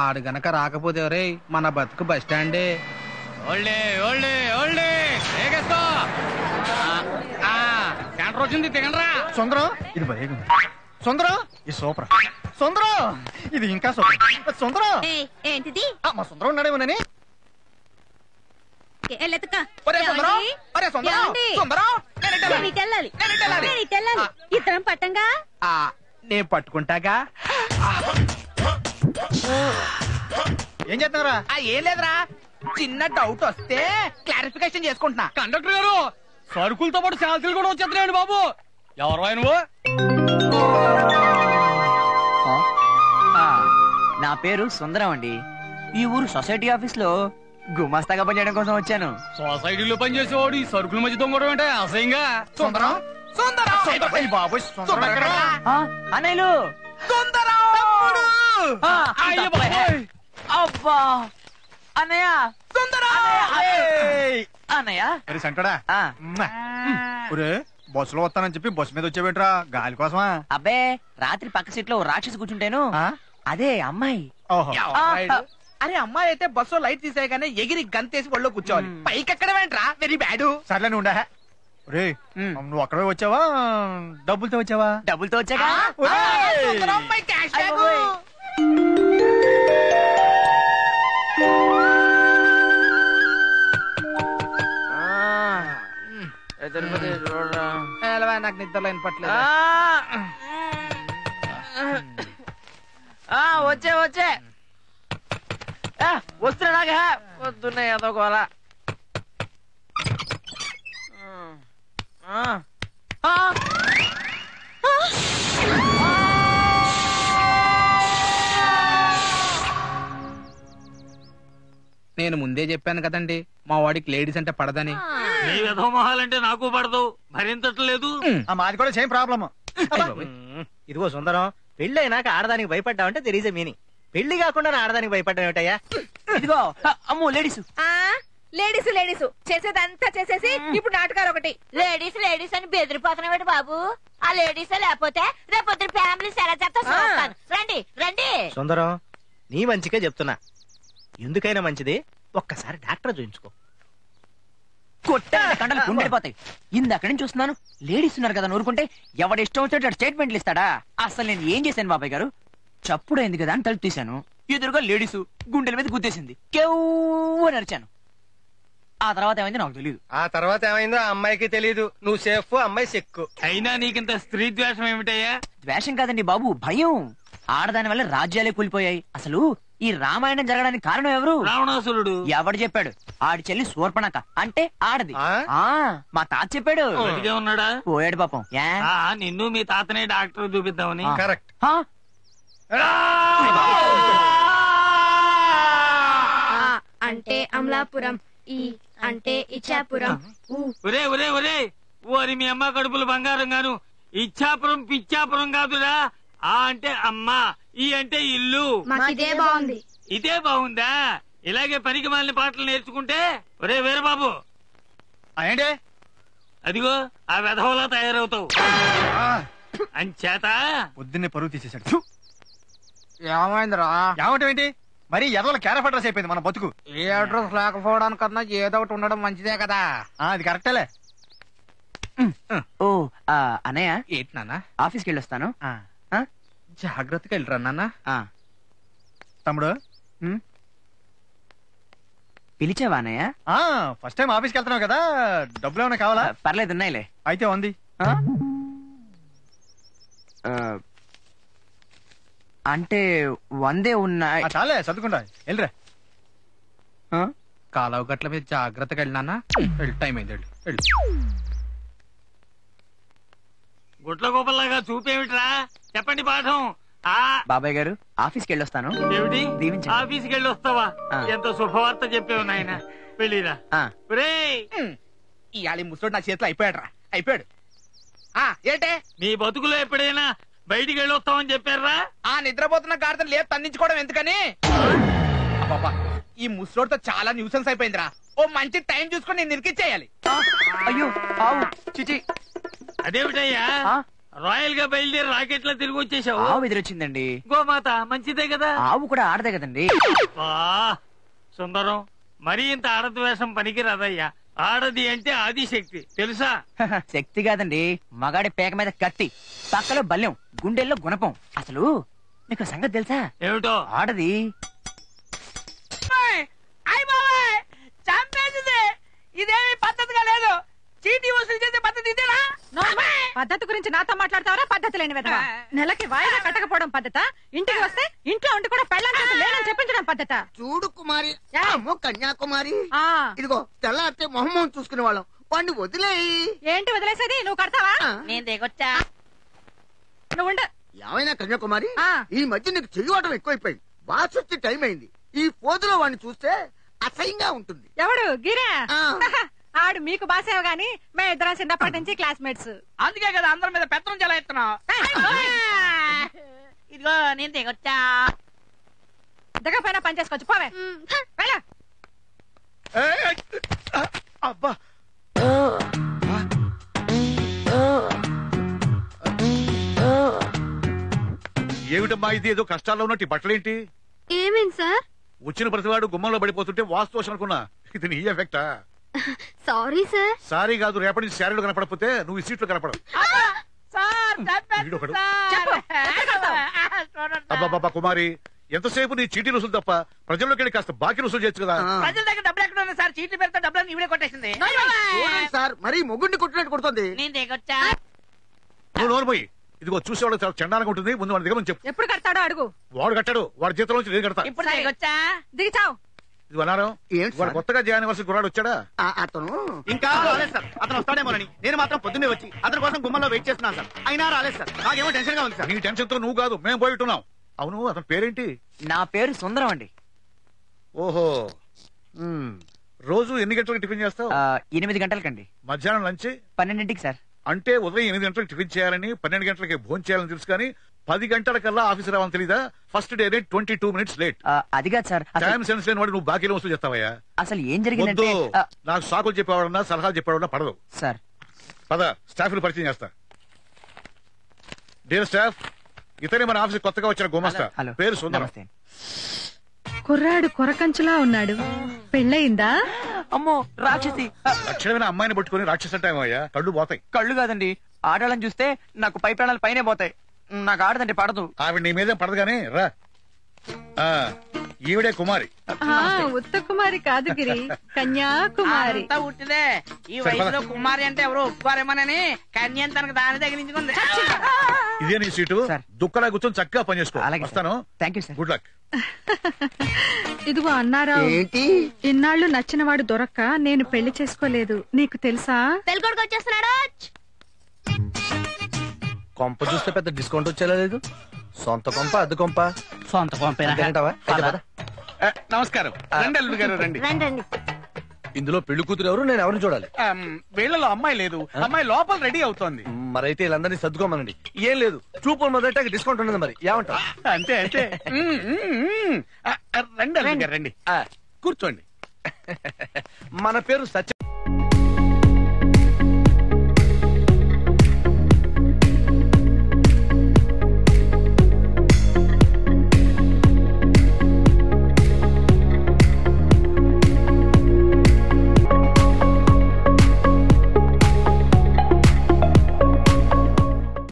ఆడు గనక రాకపోతే రే మన బతుకు బస్ స్టాండే. వచ్చింది తిగండ్రా. సుందరం ఇది భలేగా సుందరం ఇది సూపర్. సుందరం ఇది ఇంకా సూపర్. సుందరం ఏంటిది? మా సుందరం ఉన్నాడేమోనని. ఇద్దరం పట్టంగా నేను పట్టుకుంటాగా. ఏం చేస్తున్నారా? ఏం లేదురా, చిన్న డౌట్ వస్తే క్లారిఫికేషన్ చేసుకుంటున్నా. కండక్టర్ గారు సరుకులతో పాటు శాంతులు కూడా వచ్చేస్తున్నాయండి బాబు. ఎవరు నువ్వు? నా పేరు సుందరం అండి. ఈ ఊరు సొసైటీ ఆఫీస్ లో గుమాస్తాగా పనిచేయడం కోసం వచ్చాను. సొసైటీలో పనిచేసేవాడు ఈ సరుకుల మధ్య దొంగడం అంటే అసహ్యంగా. సుందరం అన్నయ్యలు అబ్బా అన్నయ్య అన్నయ్య సెంటడా బస్సులో వస్తానని చెప్పి బస్సు మీద వచ్చేవేంట్రా? గాలి కోసమా? అబ్బే రాత్రి పక్క సీట్ లో రాక్షసి కూర్చుంటేను అదే అమ్మాయి. అరే అమ్మాయి అయితే బస్సు లైట్ తీసేయగానే ఎగిరి గంతేసి ఒళ్ళో కూర్చోవాలి. పైకి ఎక్కడ వెంట్రా? Very bad. సర్లే నువ్వు ఉండా. రే నువ్వు అక్కడే వచ్చావా డబ్బులతో వచ్చావా? డబ్బులతో వచ్చాగా. నాకు నిద్రలో వినపట్లేదు. వచ్చే వచ్చే వస్తున్నాగా వస్తున్నాయి అదొకలా. నేను ముందే చెప్పాను కదండి మా వాడికి లేడీస్ అంటే పడదని. నీ విధమొహాలంటే నాకు పడదు, భరించట్లేదు. మాది కూడా సేమ్ ప్రాబ్లమ్. ఇదిగో సుందరం, పెళ్లి అయినాక ఆడదానికి భయపడ్డావంటే తెరీజే మీని. పెళ్లి కాకుండా ఆడదానికి భయపడ్డా ఏమిటయ్యా? ఇదిగో అమ్మో లేడీస్ లేడీస్ లేడీస్ చేసేదంతా చేసేసి ఇప్పుడు నాటకాలు ఒకటి. లేడీస్ లేడీస్ అని బెదిరిపోతున్నాడు బాబు. ఆ లేడీస్ లేకపోతే రేపొద్దు ఫ్యామిలీ సెరా చేస్తాను. రండి రండి. సుందరం నీ మంచిగా చెప్తున్నా, ఎందుకైనా మంచిది ఒక్కసారి డాక్టర్ చూయించుకో. కండలు గుండెపోతాయి. ఇందక్కడి నుంచి చూస్తున్నాను లేడీస్ ఉన్నారు కదా, నూరుకుంటే ఎవడ ఇష్టం వచ్చేటట్టు స్టేట్మెంట్లు ఇస్తాడా? అసలు నేను ఏం చేశాను బాబాయ్ గారు? చప్పుడైంది కదా అని తలుపు తీశాను, ఎదురుగా లేడీసు గుండెల మీద గుద్దేసింది. కేవ్వు నరిచాను. ఆ తర్వాత ఏమైంది నాకు తెలియదు. ఆ తర్వాత ఏమైందో ఆ అమ్మాయికి తెలియదు. నువ్వు సేఫ్, అమ్మాయి సెక్కు. అయినా నీకింత స్త్రీ ద్వేషం ఏమిటయ్యా? ద్వేషం కాదండి బాబు, భయం. ఆడదాని వల్ల రాజ్యాలే కూలిపోయాయి. అసలు ఈ రామాయణం జరగడానికి కారణం ఎవరు? రావణాసురుడు. ఎవడు చెప్పాడు? ఆడి చెల్లి శూర్పణఖ అంటే ఆడది. మా తాత చెప్పాడు. ఉన్నాడా? పోయాడు పాపం. నిన్ను మీ తాతనే డాక్టర్ చూపిద్దామని. కరెక్ట్. అంటే అమలాపురం, ఈ అంటే ఇచ్చాపురం. ఒరే ఒరే ఒరే ఓరి మీ అమ్మ కడుపులు బంగారం గాను. ఇచ్చాపురం పిచ్చాపురం కాదురా. ఆ అంటే అమ్మ, ఈ అంటే ఇల్లు. ఇదే బాగుంది. ఇదే బాగుందా? ఇలాగే పనికి మాలిన పాటలు నేర్చుకుంటే. ఒరే వీరబాబు ఏంటి అదిగో ఆ వెధవలా తయారవుతావు. అంచేత పొద్దున్నే పరువు తీసేశాడు. ఏమైందిరా? ఏమంటే మరి ఎదవల క్యారెఫ్ అడ్రస్ అయిపోయింది మన బతుకు. ఏ అడ్రస్ లేకపోవడానికన్నా ఏదో ఒకటి ఉండడం మంచిదే కదా. అది కరెక్టేలే. ఓ అన్నయ్య ఏంటి నాన్న? ఆఫీస్కి వెళ్ళొస్తాను. జాగ్రత్తగా వెళ్ళరా నాన్న. తమ్ముడు పిలిచావా అన్నయ్య? ఫస్ట్ టైం ఆఫీస్కి వెళ్తున్నావు కదా, డబ్బులు ఏమైనా కావాలా? పర్లేదు ఉన్నాయిలే. అయితే ఉంది. అంటే 100 ఉన్నాయి. చాలే చదువుకుంటా వెళ్ళరా. కాలువ గట్ల మీద జాగ్రత్తగా వెళ్ళినా. టైం అయింది. వెళ్ళు. గుట్ల గోపల్లాగా చూపేమిట్రా? చెప్పండి పాఠం. బాబాయ్ గారు ఆఫీస్కి వెళ్ళొస్తాను. ఏమిటి దీవించండి. ఆఫీస్కి వెళ్ళి వస్తావా? ఎంత శుభవార్త చెప్పావు నాయన. వెళ్ళిరా. ఇవాళ ముసలోడు నా చేతిలో అయిపోయాడు. ఏంటే నీ బతుకులో ఎప్పుడైనా బయటికి వెళ్ళి వస్తామని చెప్పారా? ఆ నిద్రపోతున్న గాడిదని లేదు తన్నించుకోవడం ఎందుకని? ఈ ముసలోడితో చాలా న్యూసెన్స్ అయిపోయిందిరా. ఓ మంచి టైం చూసుకొని నేను నిరికిచ్చేయాలి. అయ్యో ఆవు చిచి. అదేమిటయ్యా రాయల్ గా బయలుదేరి రాకెట్ లో తిరిగి వచ్చేసావు. ఆవు ఎదురొచ్చిందండి. గోమాత మంచిదే కదా. ఆవు కూడా ఆడదే కదండి. సుందరం, మరీ ఇంత ఆడది వేషం పనికి రాదయ్యా. ఆడది అంటే ఆదిశక్తి తెలుసా? శక్తి కాదండి, మగాడి పేక మీద కత్తి, పక్కలో బల్యం, గుండెల్లో గుణపం. అసలు మీకు సంగతి తెలుసా? ఏమిటో? ఆడది చంపేసింది. ఇదేమి పద్ధతిగా లేదు. చీటీ వసూలు చేసే పద్ధతి ఇదేనా? పద్ధతి గురించి నాతో మాట్లాడతావరా? పద్ధతి లేని వెధవ. నెలకి వాయిదా కట్టకపోవడం పద్ధత, ఇంటికి వస్తే ఇంట్లో ఉండి కూడా పెళ్ళాం చేత లేనని చెప్పించడం పద్ధత. చూడు కుమారి, అమ్మో కన్యాకుమారి, ఆ ఇదిగో తెల్లారితే మొహమ్మం చూసుకునే వాళ్ళం. వాడిని వదిలేయి. ఏంటి వదిలేసేది? నువ్వు కడతావా? నేను దిగొచ్చా. నువ్వు ఉండు. ఏమైనా కన్యాకుమారి, ఆ. ఈ మధ్య నీకు చెయ్యవటం ఎక్కువైపోయింది. బాస్ వచ్చే టైం అయింది. ఈ పోజులో వాడిని చూస్తే అసహ్యంగా ఉంటుంది. ఎవడు గిరా? ఆ. ఆడు మీకు బాసేవ గాని మే ఇద్దరం చిన్నప్పటి నుంచి క్లాస్మేట్స్. అందుకే కదా అందరి మీద పెత్తనం చాలా ఎత్తున్నావు. ఇదిగో నేను దిగొచ్చా. దిగపోయినా పని చేసుకోవచ్చు. పోవే వెళ్ళ. అబ్బా ఏమిటమ్మా ఇది? ఏదో కష్టాల్లో ఉన్నట్టు బట్టలేంటి? ఏమేంటి సార్? వచ్చిన ప్రతివాడు గుమ్మంలో పడిపోతుంటే వాస్తు దోషం అనుకున్నా. ఇది నీ ఎఫెక్టా? Sorry sir. సారీ కాదు, రేపటి నుంచి శారీలో కనపడకపోతే నువ్వు ఈ సీట్లో కనపడవు. వీడొకడు. అబ్బాబ్బా కుమారి, ఎంతసేపు నీ చీటీ రుసులు తప్ప ప్రజల్లోకి వెళ్ళి కాస్త బాకీ రుసులు చేయొచ్చు కదా. ప్రజల దగ్గర డబ్బులు ఎక్కడ ఉన్నాయి సార్? చీట్లు పెడితే డబ్బులు ఇవిడే కొట్టేసింది. చూడండి సార్, మరీ మొగుడిని కొట్టినట్టు కొడుతుంది. నేను దిగొచ్చా. నువ్వు నోరు పోయి. ఇదిగో చూసేవాడు చాలా చండాలంగా ఉంటుంది. ముందు వాడి దగ్గర చెప్పు. ఎప్పుడు కడతాడో అడుగు. వాడు కట్టాడు, వాడి జీతంలో నుంచి నేను కడతా. ఇప్పుడు దిగొచ్చా. దిగిచావు. ఇది అన్నారం. ఏంటి వాడు సార్? కొత్తగా జాయిన్ అవ్వాల్సిన కుర్రాడు వచ్చాడా? అతను ఇంకా రాలేదు సార్. అతను వస్తాడేమోనని నేను మాత్రం పొద్దున్నే వచ్చి అతని కోసం గుమ్మంలో వెయిట్ చేస్తున్నాను సార్. అయినా రాలేదు సార్. నాకేమో టెన్షన్ గా ఉంది సార్. నీ టెన్షన్ తో నువ్వు కాదు, మేము పోయిట్టున్నాం. అవును, అతని పేరేంటి? నా పేరు సుందరం అండి. ఓహో. రోజు ఎన్ని గంటలకు టిఫిన్ చేస్తావు? 8 గంటలకండి. మధ్యాహ్నం లంచ్ 12ంటికి సార్. అంటే ఉదయం 8 గంటలకు టిఫిన్ చేయాలని, 12 గంటలకి భోజనం చేయాలని తెలుసు కానీ 10 గంటలకల్లా ఆఫీస్ రావాలని తెలీదా? First day 22 minutes late. అది కాదు సార్. టైం సెన్స్ లేని వాడు నువ్వు బాకీలో వస్తూ చేస్తావయ్యా. అసలు ఏం జరిగిందంటే వద్దు. నాకు సాకులు చెప్పేవాడన్నా సలహాలు చెప్పేవాడన్నా పడదు. సార్, పద, స్టాఫ్ పరిచయం చేస్తా. డియర్ స్టాఫ్, ఇతనే మన ఆఫీస్ కొత్తగా వచ్చిన గుమస్తా. హలో. పేరు సుందరం. నమస్తే. కుర్రాడు కొరకంచులా ఉన్నాడు. పెళ్ళయిందా? అమ్మో రాక్షసి. లక్షణమైన అమ్మాయిని పట్టుకుని రాక్షస అయ్యా, కళ్ళు పోతాయి. కళ్ళు కాదండి, ఆడాలని చూస్తే నాకు పై ప్రాణాలు పైనే పోతాయి. నాకు ఆడదండి పడదు. ఆవిడ నీ మీదే పడదు గానీ రా. ఈవిడే కుమారి. ఉత్త కుమారి కాదు గిరి, కన్యాకుమారి. అంతా ఉట్టిదే. ఈ వయసులో కుమారి అంటే ఎవరు ఒప్పుకోరేమోనని కన్యం తనకు దాని తగిలించుకుంది. ఇదే నీ సీటు. సార్. దుక్కలా కూర్చొని చక్కగా పనిచేసుకో. అలాగే సార్. వస్తాను. Thank you sir. Good luck. ఇదిగో అన్నారా, ఏంటి? ఇన్నాళ్ళు నచ్చినవాడు దొరక్క నేను పెళ్లి చేసుకోలేదు. నీకు తెలుసా? తెలుగుడికి వచ్చేస్తున్నాడు. కొంప చూస్తే పెద్ద డిస్కౌంట్ వచ్చేలా లేదు. సొంత కొంప, అద్దె కొంప. సొంత అంతేనంటావా? అయితే పద. నమస్కారం. రండి అల్లుడు గారు, రండి. రండి. ఇందులో పెళ్లి కూతురు ఎవరు? నేను ఎవరిని చూడాలి? వీళ్ళలో అమ్మాయి లేదు. అమ్మాయి లోపల రెడీ అవుతోంది. మరైతే వీళ్ళందరినీ సర్దుకోమనండి. ఏం లేదు, చూపులు మొదట డిస్కౌంట్ ఉండదు. మరి ఏమంటావు? అంతే అంతే. రండి అల్లుడు గారు, రండి. కూర్చోండి. మన పేరు సత్య.